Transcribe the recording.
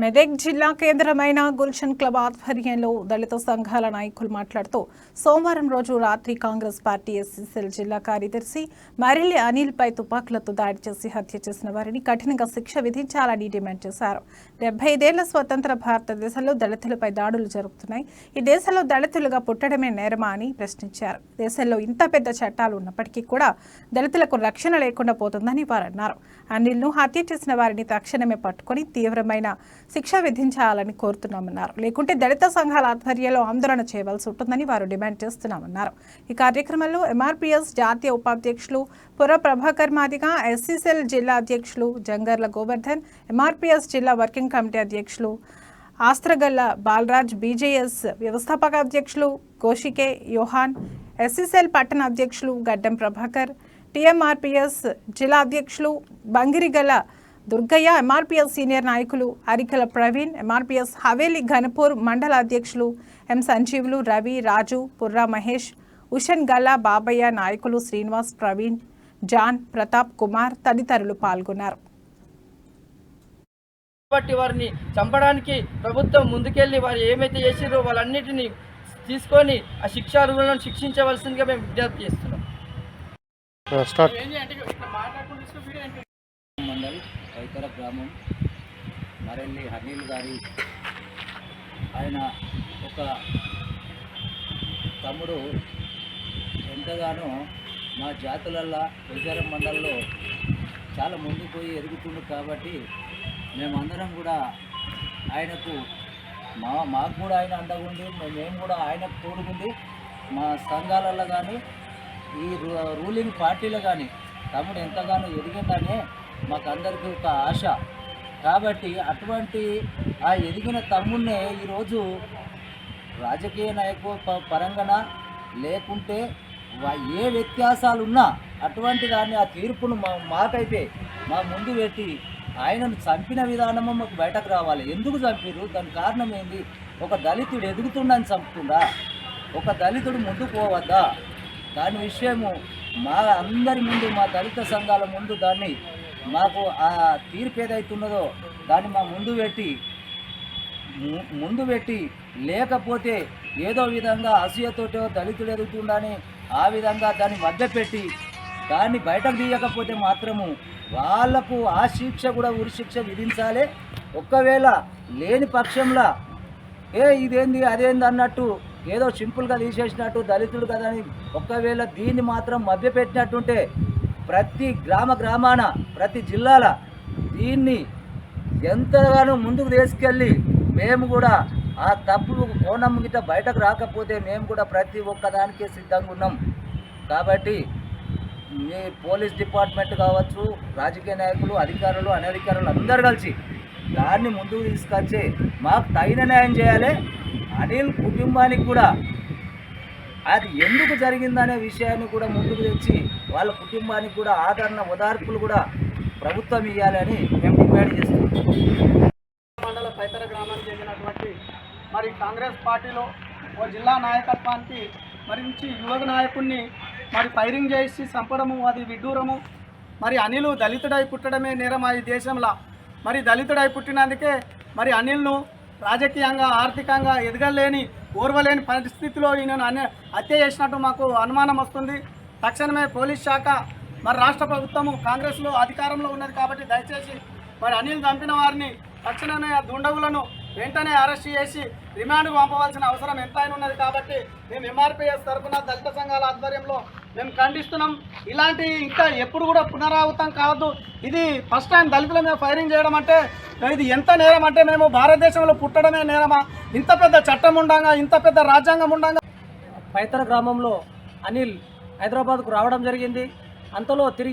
మెదక్ జిల్లా కేంద్రమైన గుల్షన్ క్లబ్ ఆధ్వర్యంలో దళిత సంఘాల నాయకులు మాట్లాడుతూ సోమవారం రోజు రాత్రి కాంగ్రెస్ పార్టీ ఎస్సీసీఎల్ జిల్లా కార్యదర్శి మరిల్లి అనిల్పై తుపాకులతో దాడి చేసి హత్య చేసిన వారిని కఠినంగా శిక్ష విధించాలని డిమాండ్ చేశారు. 75 స్వతంత్ర భారతదేశంలో దళితులపై దాడులు జరుగుతున్నాయి. ఈ దేశంలో దళితులుగా పుట్టడమే నేరమా అని ప్రశ్నించారు. దేశంలో ఇంత పెద్ద చట్టాలు ఉన్నప్పటికీ కూడా దళితులకు రక్షణ లేకుండా పోతుందని వారు అన్నారు. అనిల్ను హత్య చేసిన వారిని తక్షణమే పట్టుకొని తీవ్రమైన శిక్ష విధించాలని కోరుతున్నామన్నారు. లేకుంటే దళిత సంఘాల ఆధ్వర్యంలో ఆందోళన చేయవలసి ఉంటుందని వారు డిమాండ్ చేస్తున్నామన్నారు. ఈ కార్యక్రమంలో ఎంఆర్పీఎస్ జాతీయ ఉపాధ్యక్షులు పుర ప్రభాకర్ మాదిగా, ఎస్సీసీఎల్ జిల్లా అధ్యక్షులు జంగర్ల గోవర్ధన్, ఎంఆర్పీఎస్ జిల్లా వర్కింగ్ కమిటీ అధ్యక్షులు ఆస్త్రగల్ల బాలరాజ్, బీజేఎస్ వ్యవస్థాపక అధ్యక్షులు గోషికే యోహాన్, ఎస్సీసీఎల్ పట్టణ అధ్యక్షులు గడ్డం ప్రభాకర్, టీఎంఆర్పీఎస్ జిల్లా అధ్యక్షులు బంగిరిగల దుర్గయ్య, ఎంఆర్పీఎస్ సీనియర్ నాయకులు అరికల ప్రవీణ్, ఎంఆర్పీఎస్ హవేలీ ఘనపూర్ మండల అధ్యక్షులు ఎం సంజీవులు, రవి, రాజు, పుర్రా మహేష్, ఉషన్ గల్లా, బాబయ్య, నాయకులు శ్రీనివాస్, ప్రవీణ్, జాన్, ప్రతాప్ కుమార్ తదితరులు పాల్గొన్నారు. వారిని చంపడానికి ప్రభుత్వం ముందుకెళ్లి వారు ఏమైతే చేసిరో వాళ్ళన్నిటినీ తీసుకొని ఆ శిక్షార్హులను శిక్షించవలసిందిగా మేము విజ్ఞప్తి చేస్తున్నాం. మండల్ రైతర గ్రామం మరెల్లి అనిల్ గారి ఆయన ఒక తమ్ముడు ఎంతగానో మా జాతులల్లో రిజర్వ్ మండల్లో చాలా ముందుకు పోయి ఎదుగుతుండు. కాబట్టి మేమందరం కూడా ఆయనకు మాకు కూడా ఆయన అండగుండి మేము కూడా ఆయనకు తోడుగుండి మా సంఘాలలో కానీ ఈ రూలింగ్ పార్టీలో కానీ తమ్ముడు ఎంతగానో ఎదిగిందనే మాకందరికీ ఒక ఆశ. కాబట్టి అటువంటి ఆ ఎదిగిన తమ్ముడినే ఈరోజు రాజకీయ నాయకుల పరంగా లేకుంటే ఏ వ్యత్యాసాలు ఉన్నా అటువంటి దాన్ని ఆ తీర్పును మాకైతే మా ముందు పెట్టి ఆయనను చంపిన విధానము మాకు బయటకు రావాలి. ఎందుకు చంపారు, దాని కారణం ఏంది? ఒక దళితుడు ఎదుగుతుండని చంపుతుందా? ఒక దళితుడు ముందుకు పోవద్దా? దాని విషయము మా అందరి ముందు, మా దళిత సంఘాల ముందు దాన్ని మాకు ఆ తీర్పు ఏదైతున్నదో దాన్ని మా ముందు పెట్టి లేకపోతే ఏదో విధంగా అసూయతోటో దళితుడు ఎదుగుతుండని ఆ విధంగా దాన్ని మధ్యపెట్టి దాన్ని బయటకు తీయకపోతే మాత్రము వాళ్లకు ఆ శిక్ష కూడా ఉరిశిక్ష విధించాలి. ఒక్కవేళ లేని పక్షంలో ఇదేంది అదేంది అన్నట్టు ఏదో సింపుల్గా తీసేసినట్టు దళితుడు కదా అని ఒక్కవేళ దీన్ని మాత్రం మభ్యపెట్టినట్టుంటే ప్రతి గ్రామాన ప్రతి జిల్లాల దీన్ని ఎంతగానో ముందుకు తీసుకెళ్ళి మేము కూడా ఆ తప్పు కోణం గిట్ట బయటకు రాకపోతే మేము కూడా ప్రతి ఒక్కదానికే సిద్ధంగా ఉన్నాం. కాబట్టి మీ పోలీస్ డిపార్ట్మెంట్ కావచ్చు, రాజకీయ నాయకులు, అధికారులు, అనధికారులు అందరూ కలిసి దాన్ని ముందుకు తీసుకొచ్చి మాకు తగిన న్యాయం చేయాలి. అనిల్ కుటుంబానికి కూడా అది ఎందుకు జరిగిందనే విషయాన్ని కూడా ముందుకు తెచ్చి వాళ్ళ కుటుంబానికి కూడా ఆదరణ, ఓదార్పులు కూడా ప్రభుత్వం ఇవ్వాలని మేము డిమాండ్ చేస్తున్నాం. మండల రైతర గ్రామానికి చెందినటువంటి మరి కాంగ్రెస్ పార్టీలో ఓ జిల్లా నాయకత్వానికి మరించి యువక నాయకుడిని మరి ఫైరింగ్ చేసి చంపడము అది విడ్డూరము. మరి అనిల్ దళితుడై పుట్టడమే నేరం ఈ దేశంలో. మరి దళితుడై పుట్టినందుకే మరి అనిల్ను రాజకీయంగా, ఆర్థికంగా ఎదగలేని, ఓర్వలేని పరిస్థితిలో ఈయనను హత్య చేసినట్టు మాకు అనుమానం వస్తుంది. తక్షణమే పోలీస్ శాఖ, మరి రాష్ట్ర ప్రభుత్వము కాంగ్రెస్లో అధికారంలో ఉన్నది కాబట్టి దయచేసి మరి అనిల్ చంపిన వారిని తక్షణమే ఆ దుండగులను వెంటనే అరెస్ట్ చేసి రిమాండ్కు పంపవలసిన అవసరం ఎంతైనా ఉన్నది. కాబట్టి మేము ఎంఆర్పీఎస్ తరఫున దళిత సంఘాల ఆధ్వర్యంలో మేము ఖండిస్తున్నాం. ఇలాంటి ఇంకా ఎప్పుడు కూడా పునరావృతం కావద్దు. ఇది ఫస్ట్ టైం దళితుల మీద ఫైరింగ్ చేయడం అంటే ఇది ఎంత నేరం అంటే మేము భారతదేశంలో పుట్టడమే నేరమా? ఇంత పెద్ద చట్టం ఉండంగా, ఇంత పెద్ద రాజ్యాంగం ఉండంగా. పైతర గ్రామంలో అనిల్ హైదరాబాద్కు రావడం జరిగింది. అంతలో తిరిగి